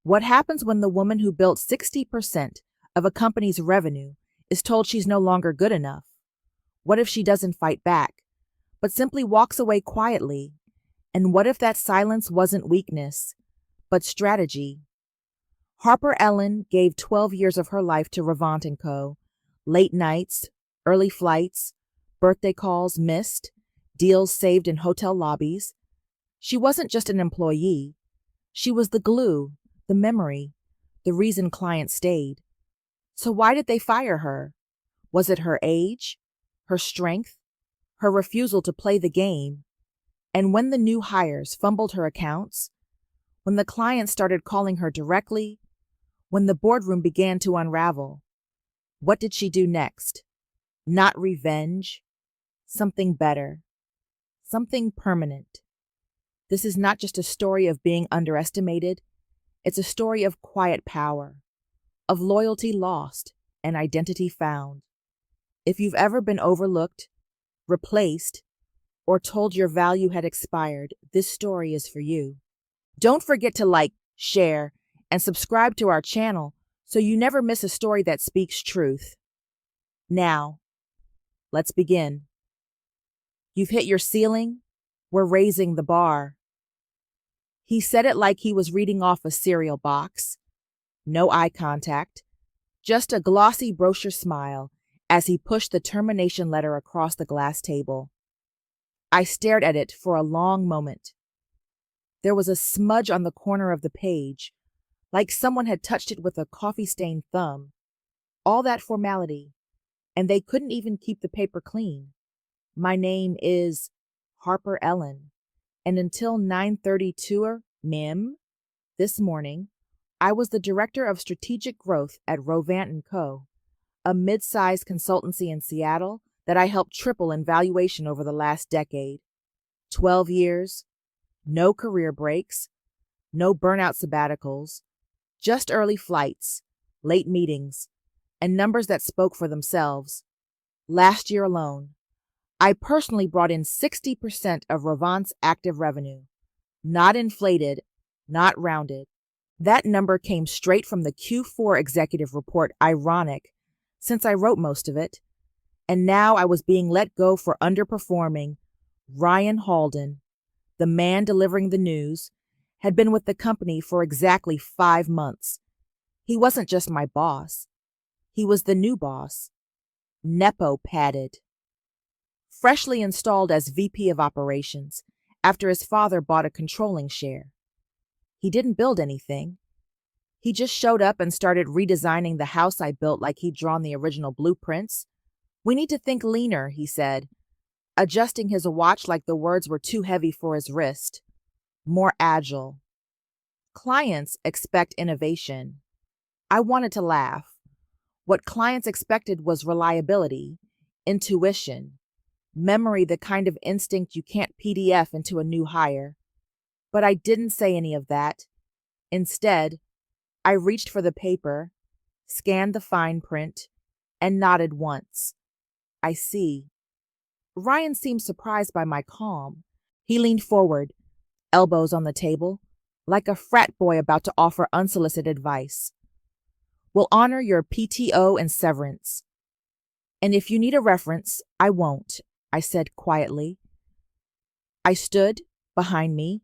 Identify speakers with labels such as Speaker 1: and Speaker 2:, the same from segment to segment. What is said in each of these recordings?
Speaker 1: What happens when the woman who built 60% of a company's revenue is told she's no longer good enough? What if she doesn't fight back, but simply walks away quietly? And what if that silence wasn't weakness, but strategy? Harper Ellen gave 12 years of her life to Revant & Co. Late nights, early flights, birthday calls missed, deals saved in hotel lobbies. She wasn't just an employee. She was the glue, the memory, the reason clients stayed. So why did they fire her? Was it her age, her strength, her refusal to play the game? And when the new hires fumbled her accounts, when the clients started calling her directly, when the boardroom began to unravel, what did she do next? Not revenge, something better, something permanent. This is not just a story of being underestimated, it's a story of quiet power, of loyalty lost and identity found. If you've ever been overlooked, replaced, or told your value had expired, this story is for you. Don't forget to like, share, and subscribe to our channel so you never miss a story that speaks truth. Now, let's begin. You've hit your ceiling. We're raising the bar. He said it like he was reading off a cereal box. No eye contact, just a glossy brochure smile as he pushed the termination letter across the glass table. I stared at it for a long moment. There was a smudge on the corner of the page, like someone had touched it with a coffee-stained thumb. All that formality, and they couldn't even keep the paper clean. My name is Harper Ellen, and until 9:32 m.m. this morning, I was the director of strategic growth at Revant & Co., a mid-sized consultancy in Seattle that I helped triple in valuation over the last decade. 12 years, no career breaks, no burnout sabbaticals, just early flights, late meetings, and numbers that spoke for themselves. Last year alone, I personally brought in 60% of Revant's active revenue. Not inflated, not rounded. That number came straight from the Q4 executive report, ironic, since I wrote most of it. And now I was being let go for underperforming. Ryan Halden, the man delivering the news, had been with the company for exactly 5 months. He wasn't just my boss. He was the new boss. Nepo padded. Freshly installed as VP of Operations after his father bought a controlling share. He didn't build anything. He just showed up and started redesigning the house I built like he'd drawn the original blueprints. "We need to think leaner," he said, adjusting his watch like the words were too heavy for his wrist. "More agile." Clients expect innovation. I wanted to laugh. What clients expected was reliability, intuition, memory, the kind of instinct you can't PDF into a new hire. But I didn't say any of that. Instead, I reached for the paper, scanned the fine print, and nodded once. "I see." Ryan seemed surprised by my calm. He leaned forward, elbows on the table, like a frat boy about to offer unsolicited advice. "We'll honor your PTO and severance. And if you need a reference, I won't," I said quietly. I stood behind me,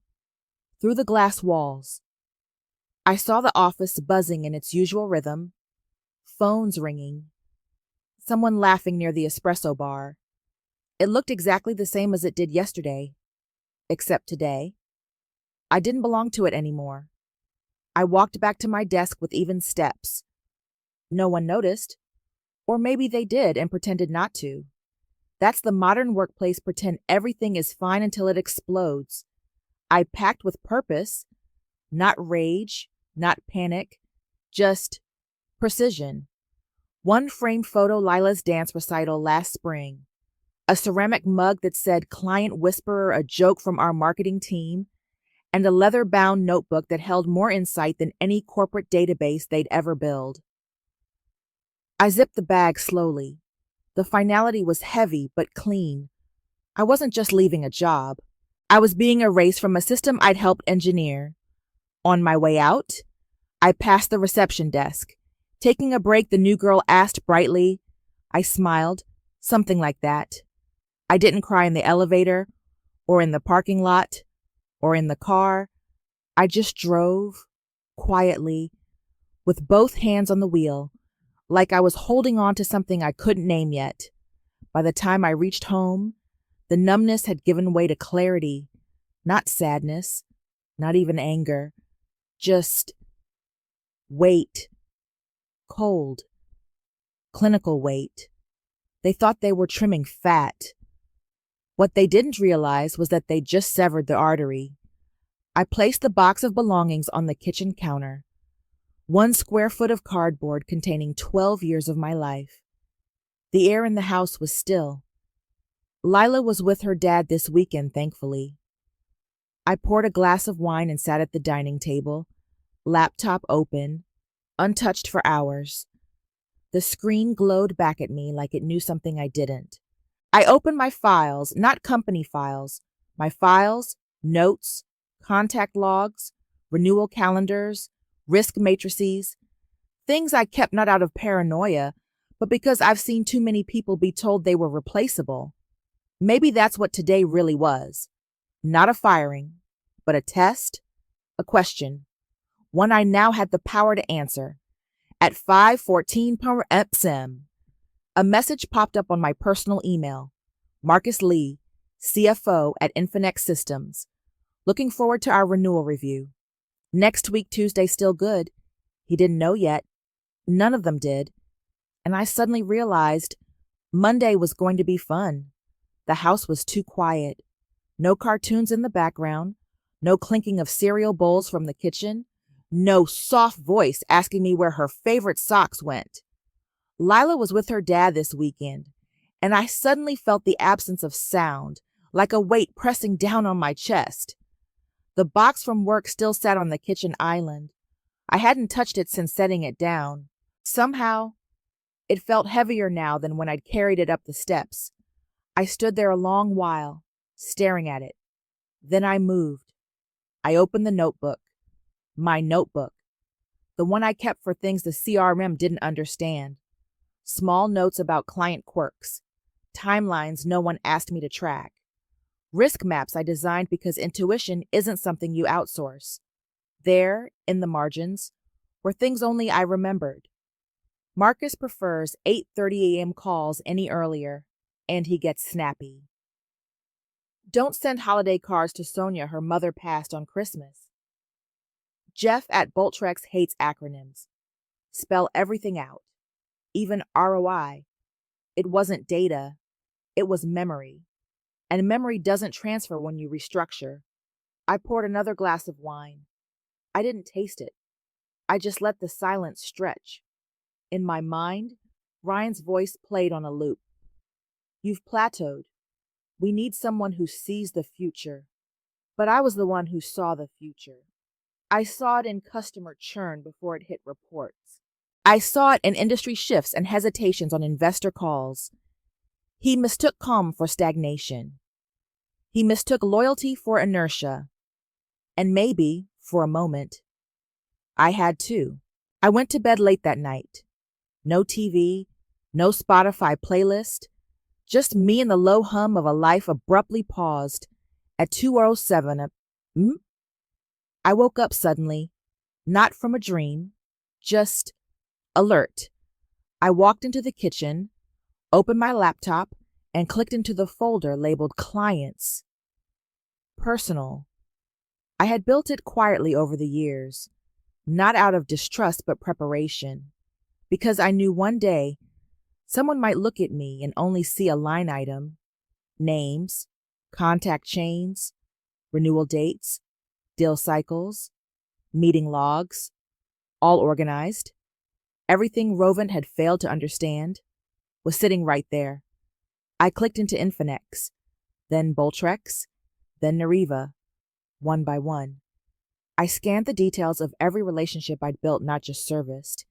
Speaker 1: through the glass walls. I saw the office buzzing in its usual rhythm, phones ringing, someone laughing near the espresso bar. It looked exactly the same as it did yesterday, except today. I didn't belong to it anymore. I walked back to my desk with even steps. No one noticed, or maybe they did and pretended not to. That's the modern workplace, pretend everything is fine until it explodes. I packed with purpose, not rage, not panic, just precision. One framed photo, Lila's dance recital last spring. A ceramic mug that said "Client Whisperer," a joke from our marketing team, and a leather-bound notebook that held more insight than any corporate database they'd ever build. I zipped the bag slowly. The finality was heavy but clean. I wasn't just leaving a job. I was being erased from a system I'd helped engineer. On my way out, I passed the reception desk. Taking a break, the new girl asked brightly. I smiled, something like that. I didn't cry in the elevator, or in the parking lot, or in the car. I just drove, quietly, with both hands on the wheel, like I was holding on to something I couldn't name yet. By the time I reached home, the numbness had given way to clarity, not sadness, not even anger, just weight, cold, clinical weight. They thought they were trimming fat. What they didn't realize was that they just severed the artery. I placed the box of belongings on the kitchen counter, 1 square foot of cardboard containing 12 years of my life. The air in the house was still. Lila was with her dad this weekend, thankfully. I poured a glass of wine and sat at the dining table, laptop open, untouched for hours. The screen glowed back at me like it knew something I didn't. I opened my files, not company files. My files, notes, contact logs, renewal calendars, risk matrices, things I kept not out of paranoia, but because I've seen too many people be told they were replaceable. Maybe that's what today really was. Not a firing, but a test, a question, one I now had the power to answer. At 5:14 p.m., a message popped up on my personal email. Marcus Lee, CFO at Infinex Systems. Looking forward to our renewal review. Next week, Tuesday, still good. He didn't know yet. None of them did. And I suddenly realized Monday was going to be fun. The house was too quiet. No cartoons in the background. No clinking of cereal bowls from the kitchen. No soft voice asking me where her favorite socks went. Lila was with her dad this weekend, and I suddenly felt the absence of sound, like a weight pressing down on my chest. The box from work still sat on the kitchen island. I hadn't touched it since setting it down. Somehow, it felt heavier now than when I'd carried it up the steps. I stood there a long while, staring at it. Then I moved. I opened the notebook. My notebook. The one I kept for things the CRM didn't understand. Small notes about client quirks. Timelines no one asked me to track. Risk maps I designed because intuition isn't something you outsource. There, in the margins, were things only I remembered. Marcus prefers 8:30 a.m. calls any earlier, and he gets snappy. Don't send holiday cards to Sonia, her mother passed on Christmas. Jeff at Boltrex hates acronyms. Spell everything out, even ROI. It wasn't data, it was memory. And memory doesn't transfer when you restructure. I poured another glass of wine. I didn't taste it. I just let the silence stretch. In my mind, Ryan's voice played on a loop. You've plateaued. We need someone who sees the future. But I was the one who saw the future. I saw it in customer churn before it hit reports. I saw it in industry shifts and hesitations on investor calls. He mistook calm for stagnation. He mistook loyalty for inertia. And maybe, for a moment, I had too. I went to bed late that night. No TV, no Spotify playlist, just me and the low hum of a life abruptly paused at 2:07 I woke up suddenly, not from a dream, just alert. I walked into the kitchen, opened my laptop, and clicked into the folder labeled Clients. Personal. I had built it quietly over the years, not out of distrust but preparation, because I knew one day someone might look at me and only see a line item, names, contact chains, renewal dates, deal cycles, meeting logs, all organized. Everything Rovent had failed to understand was sitting right there. I clicked into Infinex, then Boltrex, then Nariva, one by one. I scanned the details of every relationship I'd built, not just serviced,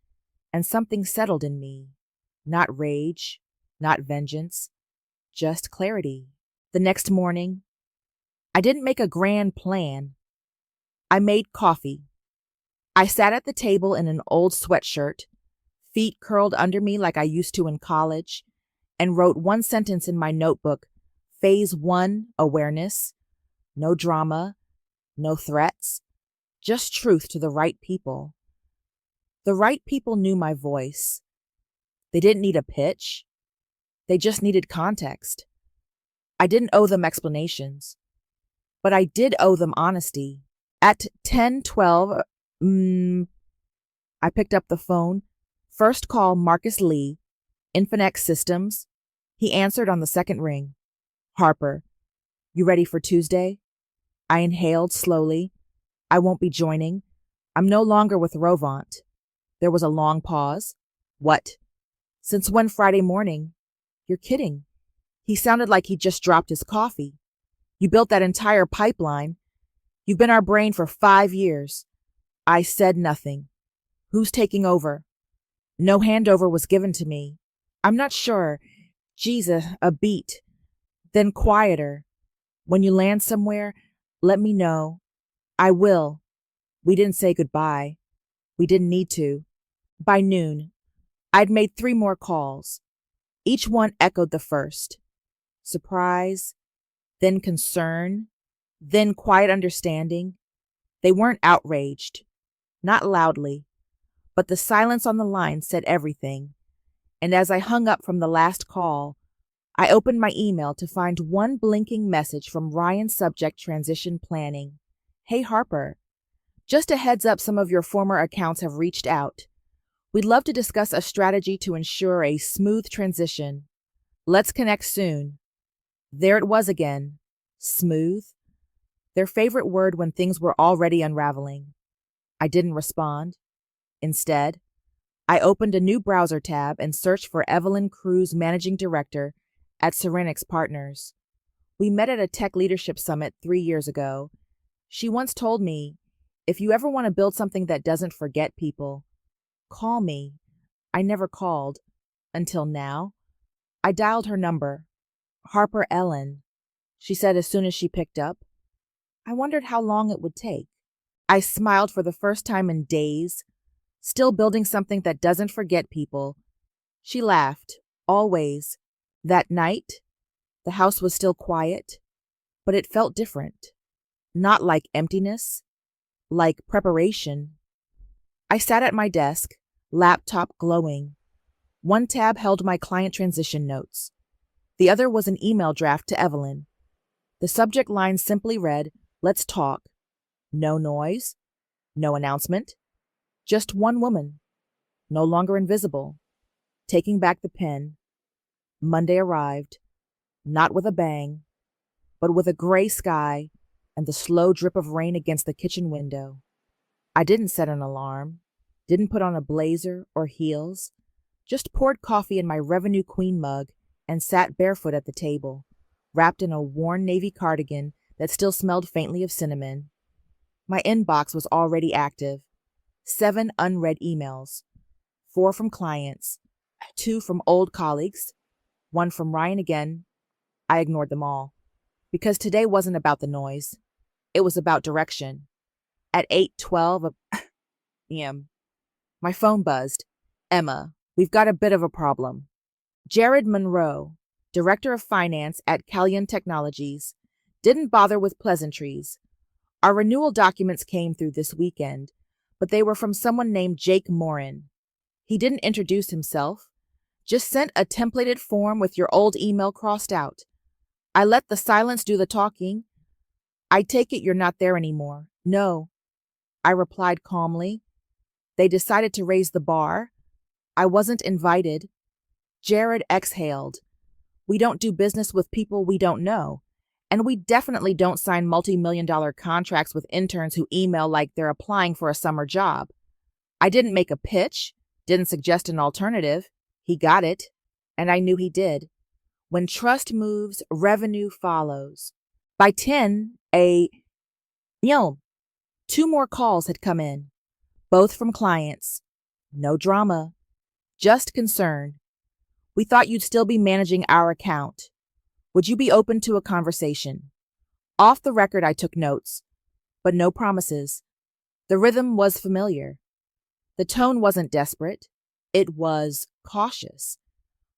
Speaker 1: and something settled in me. Not rage, not vengeance, just clarity. The next morning, I didn't make a grand plan. I made coffee. I sat at the table in an old sweatshirt, feet curled under me like I used to in college, and wrote one sentence in my notebook: Phase 1 awareness, no drama, no threats, just truth to the right people. The right people knew my voice. They didn't need a pitch. They just needed context. I didn't owe them explanations, but I did owe them honesty. At 10:12, I picked up the phone. First call, Marcus Lee, Infinex Systems. He answered on the second ring. Harper, you ready for Tuesday? I inhaled slowly. I won't be joining. I'm no longer with Rovant. There was a long pause. What? Since when Friday morning? You're kidding. He sounded like he just dropped his coffee. You built that entire pipeline. You've been our brain for 5 years. I said nothing. Who's taking over? No handover was given to me. I'm not sure. Jesus, a beat. Then quieter. When you land somewhere, let me know. I will. We didn't say goodbye. We didn't need to. By noon, I'd made 3 more calls. Each one echoed the first. Surprise, then concern, then quiet understanding. They weren't outraged, not loudly, but the silence on the line said everything. And as I hung up from the last call, I opened my email to find one blinking message from Ryan, subject transition planning. Hey Harper, just a heads up, some of your former accounts have reached out. We'd love to discuss a strategy to ensure a smooth transition. Let's connect soon. There it was again. Smooth. Their favorite word when things were already unraveling. I didn't respond. Instead, I opened a new browser tab and searched for Evelyn Cruz, Managing Director at Serenix Partners. We met at a tech leadership summit 3 years ago. She once told me, if you ever want to build something that doesn't forget people, call me. I never called. Until now. I dialed her number. Harper Ellen, she said as soon as she picked up. I wondered how long it would take. I smiled for the first time in days. Still building something that doesn't forget people. She laughed. Always. That night, the house was still quiet, but it felt different. Not like emptiness, like preparation. I sat at my desk, laptop glowing. One tab held my client transition notes. The other was an email draft to Evelyn. The subject line simply read, "Let's talk." No noise, no announcement. Just one woman, no longer invisible, taking back the pen. Monday arrived, not with a bang, but with a gray sky and the slow drip of rain against the kitchen window. I didn't set an alarm, didn't put on a blazer or heels, just poured coffee in my Revenue Queen mug and sat barefoot at the table, wrapped in a worn navy cardigan that still smelled faintly of cinnamon. My inbox was already active. 7 unread emails, 4 from clients, 2 from old colleagues, 1 from Ryan again. I ignored them all, because today wasn't about the noise. It was about direction. At 8:12 p.m., my phone buzzed. Emma, we've got a bit of a problem. Jared Monroe, Director of Finance at Callion Technologies, didn't bother with pleasantries. Our renewal documents came through this weekend, but they were from someone named Jake Morin. He didn't introduce himself, just sent a templated form with your old email crossed out. I let the silence do the talking. I take it you're not there anymore. No, I replied calmly. They decided to raise the bar. I wasn't invited. Jared exhaled. We don't do business with people we don't know. And we definitely don't sign multi-million-dollar contracts with interns who email like they're applying for a summer job. I didn't make a pitch, didn't suggest an alternative. He got it, and I knew he did. When trust moves, revenue follows. By 10, 2 more calls had come in, both from clients. No drama, just concern. We thought you'd still be managing our account. Would you be open to a conversation? Off the record, I took notes, but no promises. The rhythm was familiar. The tone wasn't desperate. It was cautious,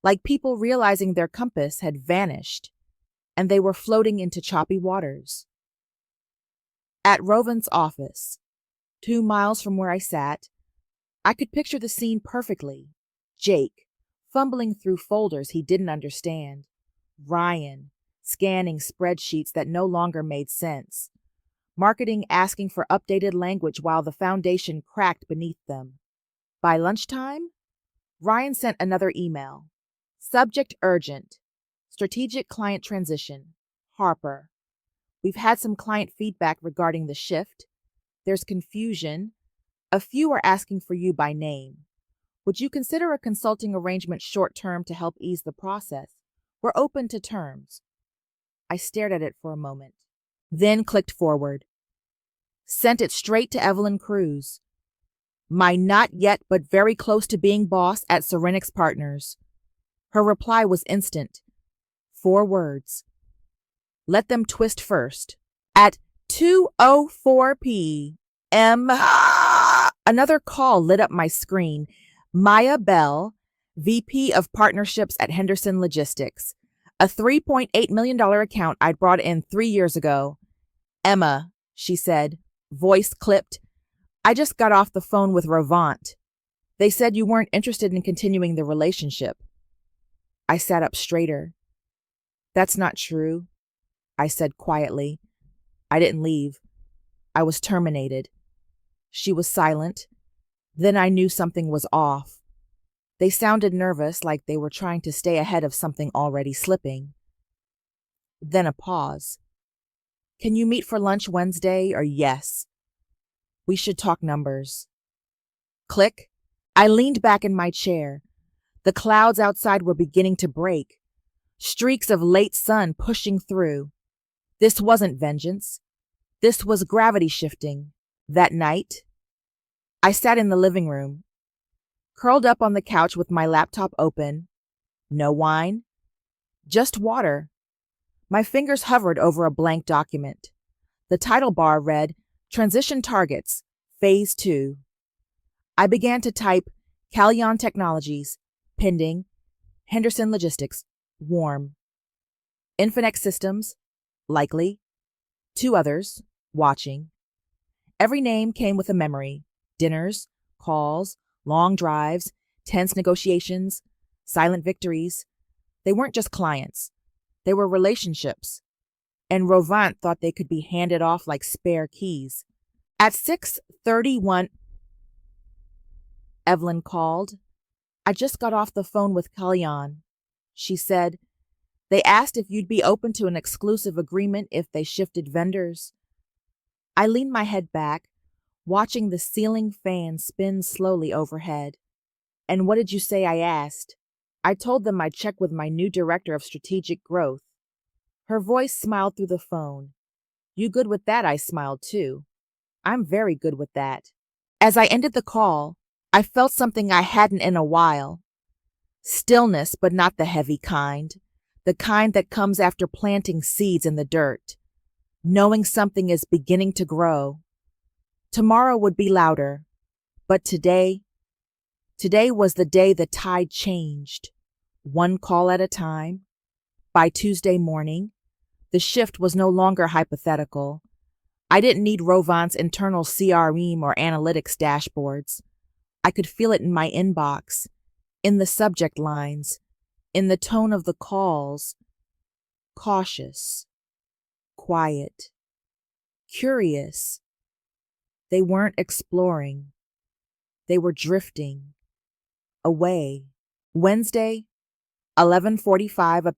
Speaker 1: like people realizing their compass had vanished and they were floating into choppy waters. At Rovan's office, 2 miles from where I sat, I could picture the scene perfectly. Jake, fumbling through folders he didn't understand. Ryan, scanning spreadsheets that no longer made sense. Marketing asking for updated language while the foundation cracked beneath them. By lunchtime, Ryan sent another email. Subject urgent. Strategic client transition. Harper. We've had some client feedback regarding the shift. There's confusion. A few are asking for you by name. Would you consider a consulting arrangement short-term to help ease the process? We're open to terms. I stared at it for a moment, then clicked forward. Sent it straight to Evelyn Cruz, my not yet but very close to being boss at Serenix Partners. Her reply was instant. 4 words. Let them twist first. At 2:04 p.m. Another call lit up my screen. Maya Bell, VP of Partnerships at Henderson Logistics, a $3.8 million account I'd brought in 3 years ago. Emma, she said, voice clipped. I just got off the phone with Rovant. They said you weren't interested in continuing the relationship. I sat up straighter. That's not true, I said quietly. I didn't leave. I was terminated. She was silent. Then I knew something was off. They sounded nervous, like they were trying to stay ahead of something already slipping. Then a pause. Can you meet for lunch Wednesday or yes? We should talk numbers. Click. I leaned back in my chair. The clouds outside were beginning to break. Streaks of late sun pushing through. This wasn't vengeance. This was gravity shifting. That night, I sat in the living room, curled up on the couch with my laptop open. No wine, just water. My fingers hovered over a blank document. The title bar read, Transition Targets, Phase 2. I began to type Callion Technologies, pending, Henderson Logistics, warm. Infinex Systems, likely. 2 others, watching. Every name came with a memory. Dinners, calls, long drives, tense negotiations, silent victories. They weren't just clients. They were relationships. And Rovant thought they could be handed off like spare keys. At 6:31, Evelyn called. I just got off the phone with Kalyan. She said, they asked if you'd be open to an exclusive agreement if they shifted vendors. I leaned my head back, watching the ceiling fan spin slowly overhead. And what did you say? I asked. I told them I'd check with my new director of strategic growth. Her voice smiled through the phone. You good with that? I smiled too. I'm very good with that. As I ended the call, I felt something I hadn't in a while. Stillness, but not the heavy kind. The kind that comes after planting seeds in the dirt. Knowing something is beginning to grow. Tomorrow would be louder. But today was the day the tide changed. 1 call at a time. By Tuesday morning, the shift was no longer hypothetical. I didn't need Rovant's internal CRM or analytics dashboards. I could feel it in my inbox, in the subject lines, in the tone of the calls. Cautious, quiet, curious. They weren't exploring. They were drifting away. Wednesday, 11:45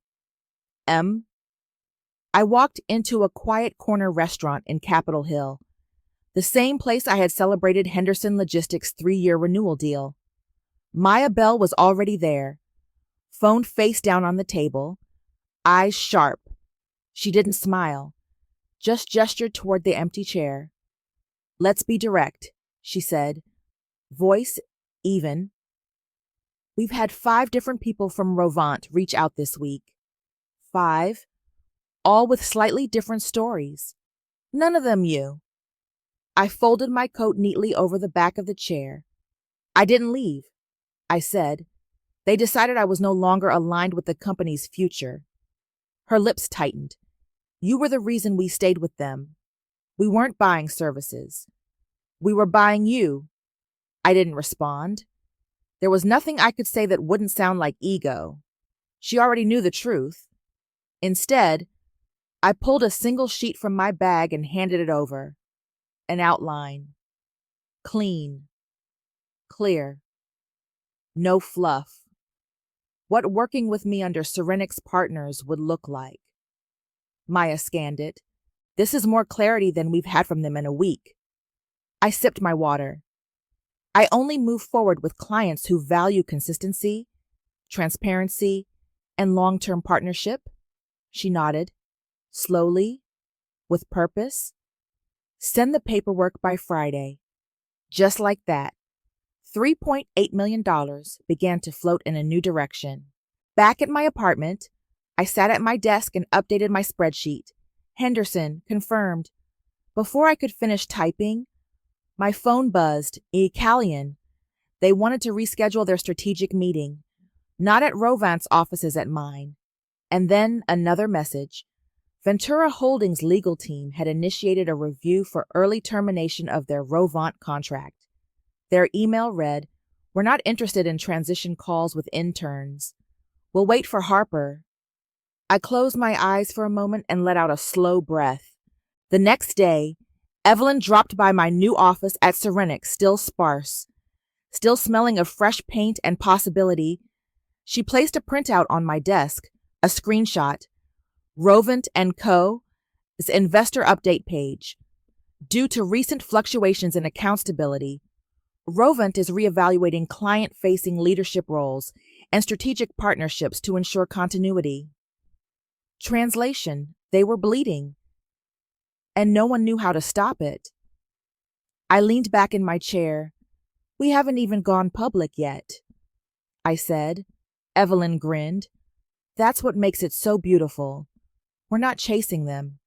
Speaker 1: a.m. I walked into a quiet corner restaurant in Capitol Hill, the same place I had celebrated Henderson Logistics' 3-year renewal deal. Maya Bell was already there, phone face down on the table, eyes sharp. She didn't smile, just gestured toward the empty chair. Let's be direct, she said, voice even. We've had 5 different people from Rovant reach out this week. 5, all with slightly different stories. None of them you. I folded my coat neatly over the back of the chair. I didn't leave, I said. They decided I was no longer aligned with the company's future. Her lips tightened. You were the reason we stayed with them. We weren't buying services. We were buying you. I didn't respond. There was nothing I could say that wouldn't sound like ego. She already knew the truth. Instead, I pulled a single sheet from my bag and handed it over. An outline. Clean. Clear. No fluff. What working with me under Serenix Partners would look like. Maya scanned it. This is more clarity than we've had from them in a week. I sipped my water. I only move forward with clients who value consistency, transparency, and long-term partnership. She nodded. Slowly, with purpose. Send the paperwork by Friday. Just like that, $3.8 million began to float in a new direction. Back at my apartment, I sat at my desk and updated my spreadsheet. Henderson, confirmed. Before I could finish typing, my phone buzzed. Italian. They wanted to reschedule their strategic meeting, not at Rovant's offices, at mine. And then another message. Ventura Holdings' legal team had initiated a review for early termination of their Rovant contract. Their email read, "We're not interested in transition calls with interns. We'll wait for Harper." I closed my eyes for a moment and let out a slow breath. The next day, Evelyn dropped by my new office at Serenix, still sparse, still smelling of fresh paint and possibility. She placed a printout on my desk, a screenshot. Rovant & Co.'s investor update page. Due to recent fluctuations in account stability, Rovant is reevaluating client-facing leadership roles and strategic partnerships to ensure continuity. Translation: they were bleeding, and no one knew how to stop it. I leaned back in my chair. We haven't even gone public yet, I said. Evelyn grinned. That's what makes it so beautiful. We're not chasing them.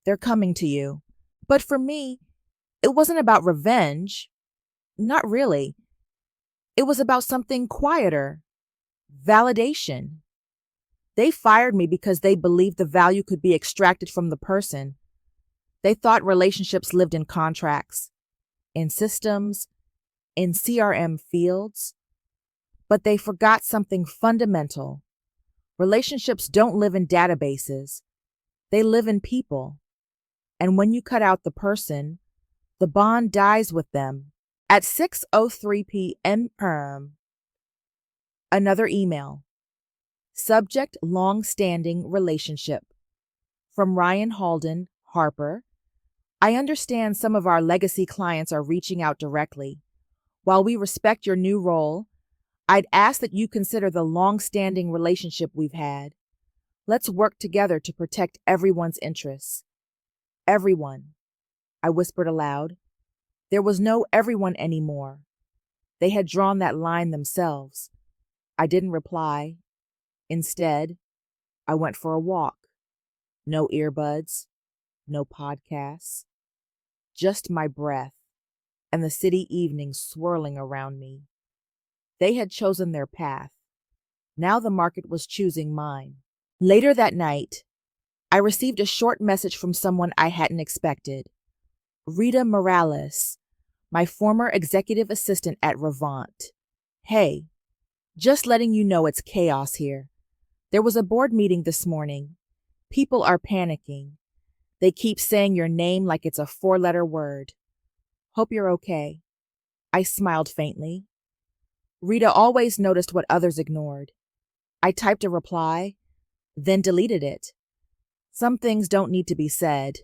Speaker 1: They're coming to you. But for me, it wasn't about revenge. Not really. It was about something quieter. Validation. They fired me because they believed the value could be extracted from the person. They thought relationships lived in contracts, in systems, in CRM fields. But they forgot something fundamental. Relationships don't live in databases. They live in people. And when you cut out the person, the bond dies with them. At 6:03 p.m. Another email. Subject: long-standing relationship. From Ryan Halden, Harper. I understand some of our legacy clients are reaching out directly. While we respect your new role, I'd ask that you consider the long-standing relationship we've had. Let's work together to protect everyone's interests. Everyone, I whispered aloud. There was no everyone anymore. They had drawn that line themselves. I didn't reply. Instead, I went for a walk. No earbuds, no podcasts, just my breath and the city evening swirling around me. They had chosen their path. Now the market was choosing mine. Later that night, I received a short message from someone I hadn't expected. Rita Morales, my former executive assistant at Rovant. Hey, just letting you know it's chaos here. There was a board meeting this morning. People are panicking. They keep saying your name like it's a 4-letter word. Hope you're okay. I smiled faintly. Rita always noticed what others ignored. I typed a reply, then deleted it. Some things don't need to be said.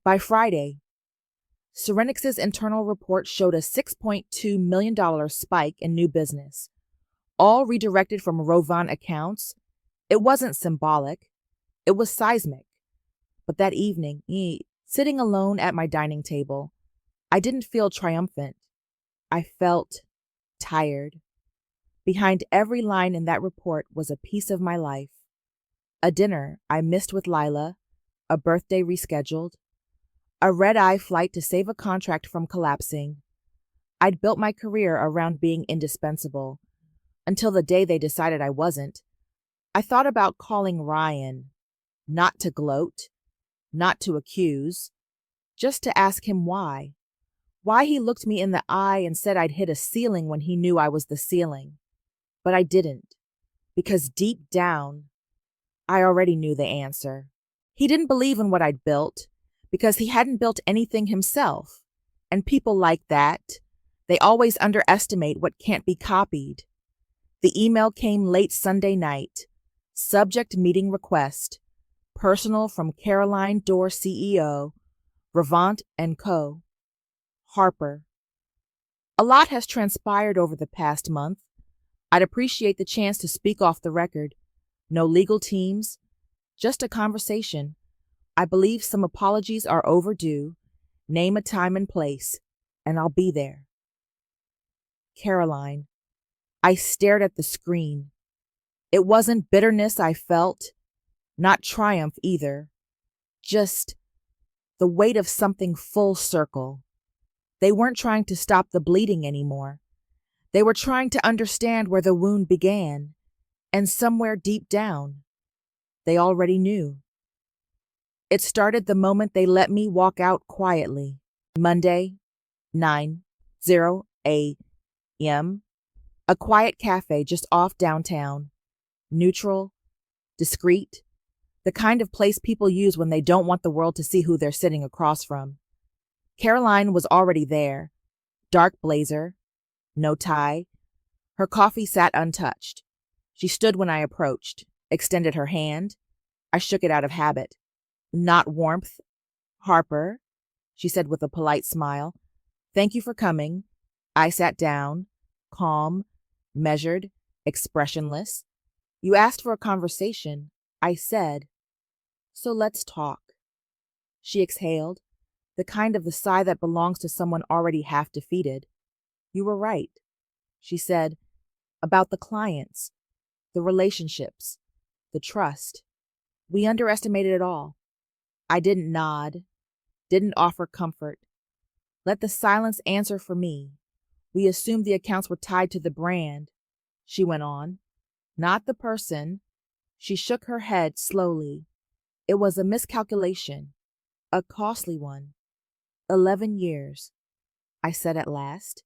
Speaker 1: By Friday, Serenix's internal report showed a $6.2 million spike in new business, all redirected from Rovant accounts. It wasn't symbolic. It was seismic. But that evening, sitting alone at my dining table, I didn't feel triumphant. I felt tired. Behind every line in that report was a piece of my life. A dinner I missed with Lila, a birthday rescheduled, A red-eye flight to save a contract from collapsing. I'd built my career around being indispensable, until the day they decided I wasn't. I thought about calling Ryan, not to gloat, not to accuse, just to ask him why. Why he looked me in the eye and said I'd hit a ceiling when he knew I was the ceiling. But I didn't, because deep down, I already knew the answer. He didn't believe in what I'd built, because he hadn't built anything himself. And people like that, they always underestimate what can't be copied. The email came late Sunday night. Subject meeting request. Personal from Caroline Door CEO, Revant & Co. Harper. A lot has transpired over the past month. I'd appreciate the chance to speak off the record. No legal teams, just a conversation. I believe some apologies are overdue. Name a time and place, and I'll be there. Caroline. I stared at the screen. It wasn't bitterness I felt, not triumph either. Just the weight of something full circle. They weren't trying to stop the bleeding anymore. They were trying to understand where the wound began, and somewhere deep down, they already knew. It started the moment they let me walk out quietly. Monday, 9:00 a.m. A quiet cafe just off downtown. Neutral, discreet, the kind of place people use when they don't want the world to see who they're sitting across from. Caroline was already there. Dark blazer, no tie. Her coffee sat untouched. She stood when I approached, extended her hand. I shook it out of habit. Not warmth. Harper, she said with a polite smile. Thank you for coming. I sat down, calm, measured, expressionless. You asked for a conversation, I said. So let's talk. She exhaled, the kind of the sigh that belongs to someone already half defeated. You were right, she said, about the clients, the relationships, the trust. We underestimated it all. I didn't nod, didn't offer comfort. Let the silence answer for me. We assumed the accounts were tied to the brand, she went on, not the person. She shook her head slowly. It was a miscalculation, a costly one. 11 years, I said at last.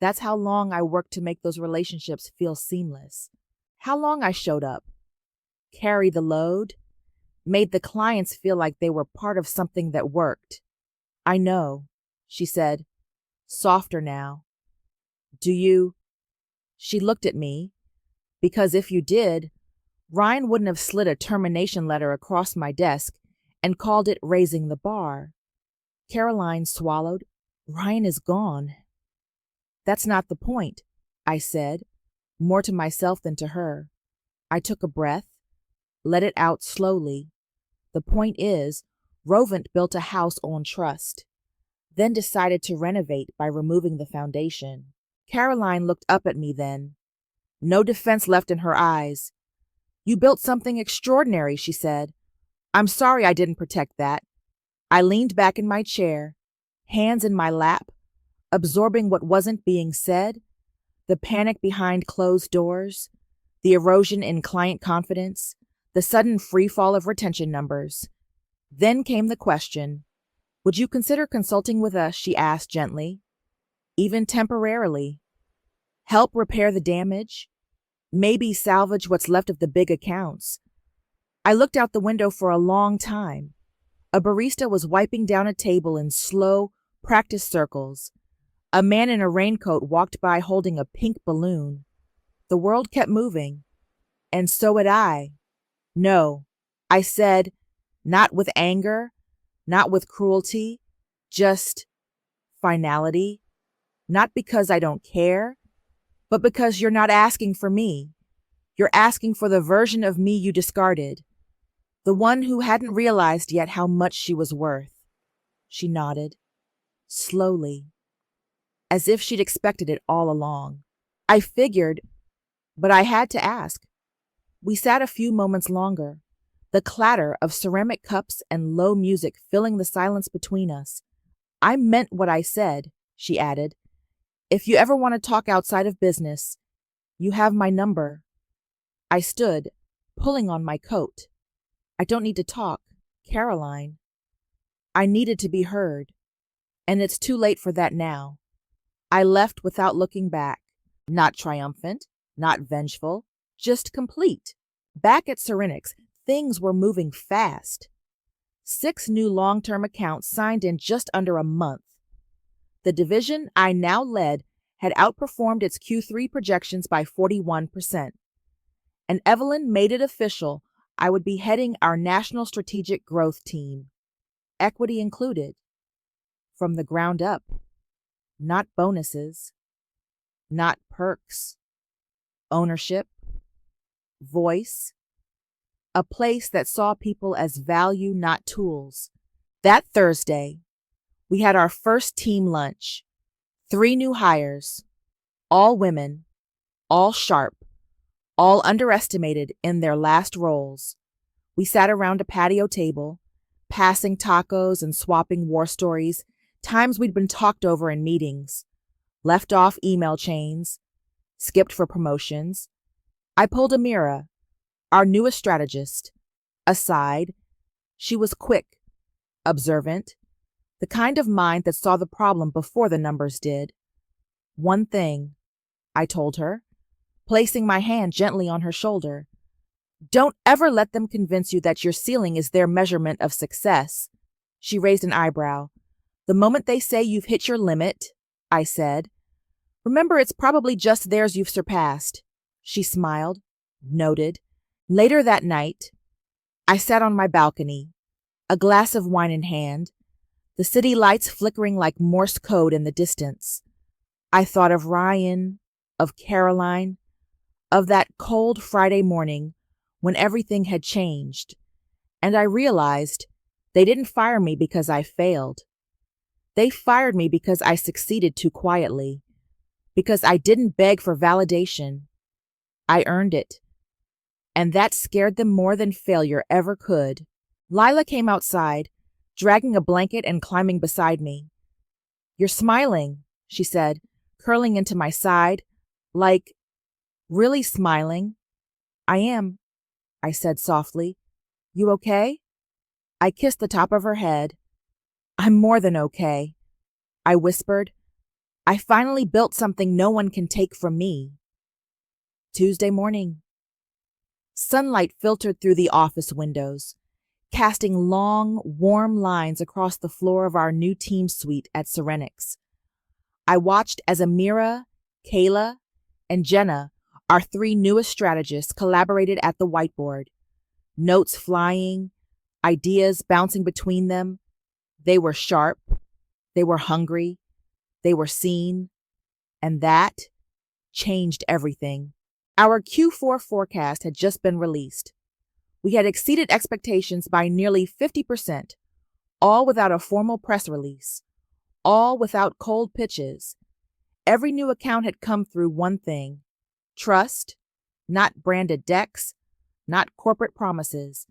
Speaker 1: That's how long I worked to make those relationships feel seamless. How long I showed up, carried the load, made the clients feel like they were part of something that worked. I know, she said, softer now. Do you? She looked at me, because if you did, Ryan wouldn't have slid a termination letter across my desk and called it raising the bar. Caroline swallowed. Ryan is gone. That's not the point, I said, more to myself than to her. I took a breath, let it out slowly. The point is, Rovent built a house on trust, then decided to renovate by removing the foundation. Caroline looked up at me then. No defense left in her eyes. You built something extraordinary, she said. I'm sorry I didn't protect that. I leaned back in my chair, hands in my lap, absorbing what wasn't being said, the panic behind closed doors, the erosion in client confidence, the sudden freefall of retention numbers. Then came the question, would you consider consulting with us, she asked gently, even temporarily? Help repair the damage? Maybe salvage what's left of the big accounts. I looked out the window for a long time. A barista was wiping down a table in slow, practiced circles. A man in a raincoat walked by holding a pink balloon. The world kept moving, and so had I. No, I said, not with anger, not with cruelty, just finality. Not because I don't care, but because you're not asking for me. You're asking for the version of me you discarded, the one who hadn't realized yet how much she was worth. She nodded, slowly, as if she'd expected it all along. I figured, but I had to ask. We sat a few moments longer. the clatter of ceramic cups and low music filling the silence between us. I meant what I said, she added. If you ever want to talk outside of business, you have my number. I stood, pulling on my coat. I don't need to talk, Caroline. I needed to be heard, and it's too late for that now. I left without looking back, not triumphant, not vengeful, just complete. Back at Serenix, things were moving fast. 6 new long-term accounts signed in just under a month. The division I now led had outperformed its Q3 projections by 41%. And Evelyn made it official I would be heading our National Strategic Growth Team, equity included, from the ground up. Not bonuses, not perks, ownership, voice, a place that saw people as value, not tools. That Thursday, we had our first team lunch. 3 new hires, all women, all sharp, all underestimated in their last roles. We sat around a patio table, passing tacos and swapping war stories, times we'd been talked over in meetings, left off email chains, skipped for promotions. I pulled Amira, our newest strategist, aside. She was quick, observant, the kind of mind that saw the problem before the numbers did. One thing, I told her, placing my hand gently on her shoulder. Don't ever let them convince you that your ceiling is their measurement of success. She raised an eyebrow. The moment they say you've hit your limit, I said, remember it's probably just theirs you've surpassed. She smiled, noted. Later that night, I sat on my balcony, a glass of wine in hand, the city lights flickering like Morse code in the distance. I thought of Ryan, of Caroline, of that cold Friday morning when everything had changed, and I realized they didn't fire me because I failed. They fired me because I succeeded too quietly, because I didn't beg for validation. I earned it, and that scared them more than failure ever could. Lila came outside, dragging a blanket and climbing beside me. You're smiling, she said, curling into my side, like, really smiling. I am, I said softly. You okay? I kissed the top of her head. I'm more than okay, I whispered. I finally built something no one can take from me. Tuesday morning. Sunlight filtered through the office windows, casting long, warm lines across the floor of our new team suite at Serenix. I watched as Amira, Kayla, and Jenna, our 3 newest strategists, collaborated at the whiteboard. Notes flying, ideas bouncing between them. They were sharp, they were hungry, they were seen, and that changed everything. Our Q4 forecast had just been released. We had exceeded expectations by nearly 50%, all without a formal press release, all without cold pitches. Every new account had come through one thing: trust, not branded decks, not corporate promises,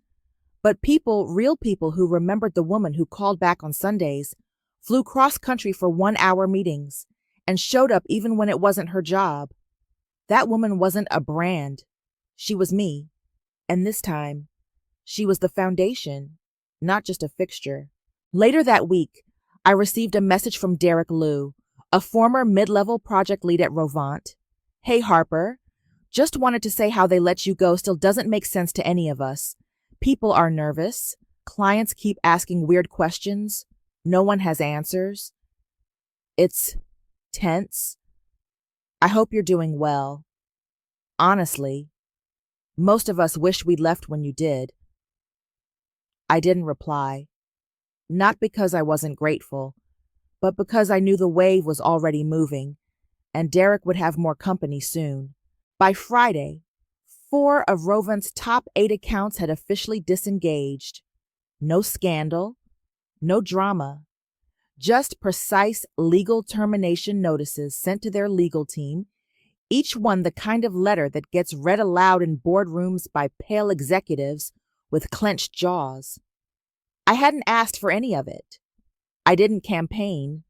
Speaker 1: but people, real people who remembered the woman who called back on Sundays, flew cross-country for 1-hour meetings, and showed up even when it wasn't her job. That woman wasn't a brand. She was me. And this time, she was the foundation, not just a fixture. Later that week, I received a message from Derek Liu, a former mid-level project lead at Rovant. Hey, Harper. Just wanted to say how they let you go still doesn't make sense to any of us. People are nervous. Clients keep asking weird questions. No one has answers. It's tense. I hope you're doing well. Honestly, most of us wish we'd left when you did. I didn't reply. Not because I wasn't grateful, but because I knew the wave was already moving, and Derek would have more company soon. By Friday, 4 of Rovant's top 8 accounts had officially disengaged. No scandal, no drama, just precise legal termination notices sent to their legal team, each one the kind of letter that gets read aloud in boardrooms by pale executives with clenched jaws. I hadn't asked for any of it. I didn't campaign,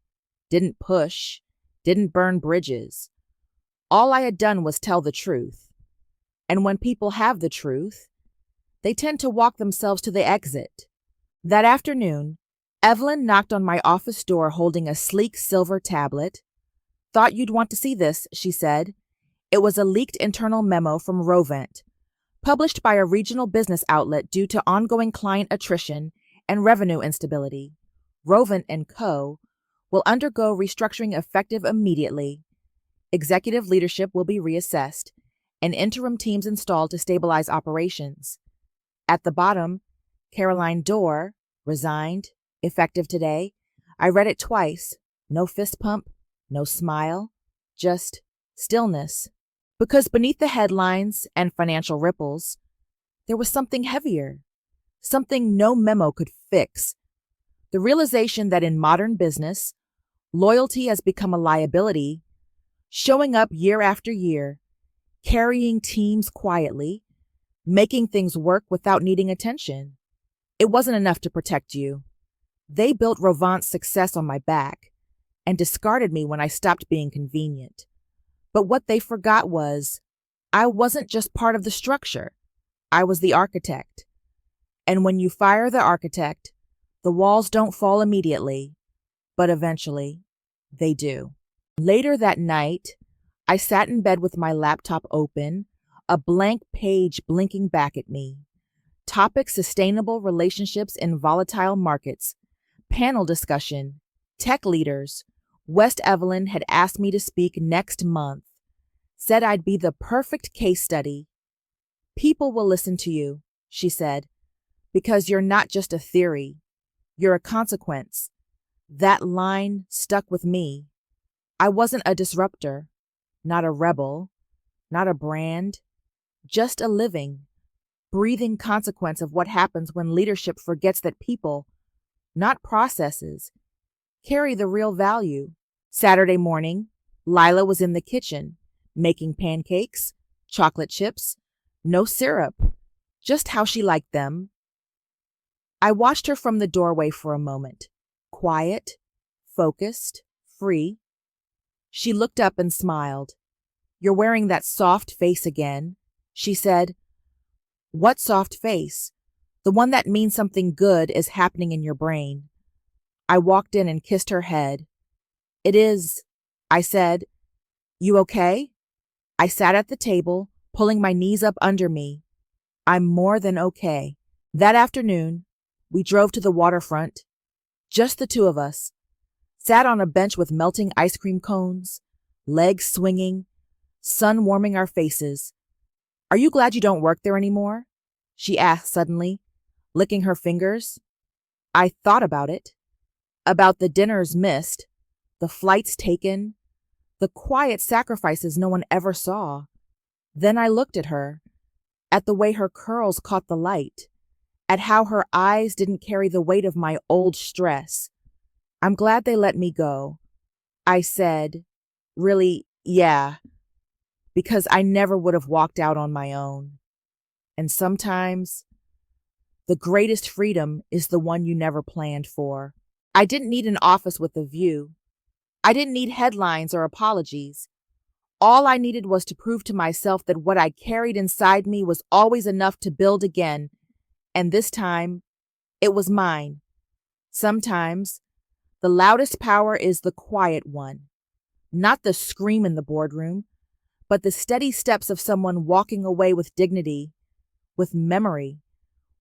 Speaker 1: didn't push, didn't burn bridges. All I had done was tell the truth. And when people have the truth, they tend to walk themselves to the exit. That afternoon, Evelyn knocked on my office door holding a sleek silver tablet. "Thought you'd want to see this," she said. It was a leaked internal memo from Rovent, published by a regional business outlet due to ongoing client attrition and revenue instability. Rovent & Co. will undergo restructuring effective immediately. Executive leadership will be reassessed and interim teams installed to stabilize operations. At the bottom, Caroline Dorr, resigned, effective today. I read it twice. No fist pump, no smile, just stillness. Because beneath the headlines and financial ripples, there was something heavier, something no memo could fix. The realization that in modern business, loyalty has become a liability, showing up year after year, carrying teams quietly, making things work without needing attention. It wasn't enough to protect you. They built Rovant's success on my back and discarded me when I stopped being convenient. But what they forgot was I wasn't just part of the structure. I was the architect. And when you fire the architect, the walls don't fall immediately, but eventually they do. Later that night, I sat in bed with my laptop open, a blank page blinking back at me. Topic: sustainable relationships in volatile markets. Panel discussion. Tech leaders. West Evelyn had asked me to speak next month. Said I'd be the perfect case study. "People will listen to you," she said, "because you're not just a theory. You're a consequence." That line stuck with me. I wasn't a disruptor, not a rebel, not a brand, just a living, breathing consequence of what happens when leadership forgets that people, not processes, carry the real value. Saturday morning, Lila was in the kitchen, making pancakes, chocolate chips, no syrup, just how she liked them. I watched her from the doorway for a moment, quiet, focused, free. She looked up and smiled. "You're wearing that soft face again," she said. "What soft face?" "The one that means something good is happening in your brain." I walked in and kissed her head. "It is," I said. "You okay?" I sat at the table, pulling my knees up under me. "I'm more than okay." That afternoon, we drove to the waterfront, just the two of us, sat on a bench with melting ice cream cones, legs swinging, sun warming our faces. "Are you glad you don't work there anymore?" she asked suddenly, licking her fingers. I thought about it, about the dinners missed, the flights taken, the quiet sacrifices no one ever saw. Then I looked at her, at the way her curls caught the light, at how her eyes didn't carry the weight of my old stress. "I'm glad they let me go," I said. "Really, yeah, because I never would have walked out on my own. And sometimes the greatest freedom is the one you never planned for." I didn't need an office with a view. I didn't need headlines or apologies. All I needed was to prove to myself that what I carried inside me was always enough to build again, and this time, it was mine. Sometimes, the loudest power is the quiet one, not the scream in the boardroom, but the steady steps of someone walking away with dignity, with memory,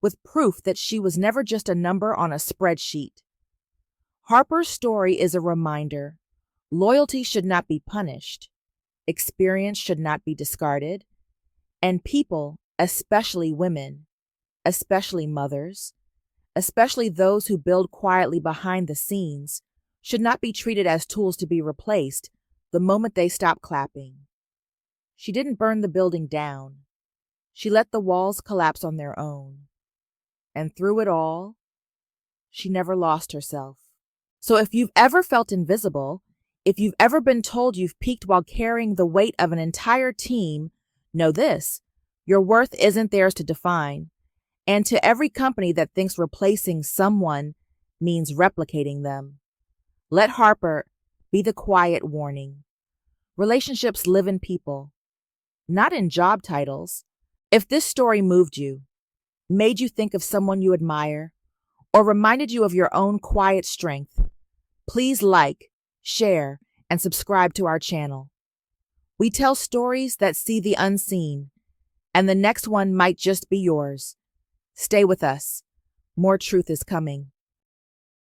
Speaker 1: with proof that she was never just a number on a spreadsheet. Harper's story is a reminder. Loyalty should not be punished. Experience should not be discarded. And people, especially women, especially mothers, especially those who build quietly behind the scenes, should not be treated as tools to be replaced the moment they stop clapping. She didn't burn the building down. She let the walls collapse on their own. And through it all, she never lost herself. So if you've ever felt invisible, if you've ever been told you've peaked while carrying the weight of an entire team, know this: your worth isn't theirs to define, And to every company that thinks replacing someone means replicating them, let Harper be the quiet warning. Relationships live in people, not in job titles. If this story moved you, made you think of someone you admire, or reminded you of your own quiet strength, please like, share, and subscribe to our channel. We tell stories that see the unseen, and the next one might just be yours. Stay with us. More truth is coming.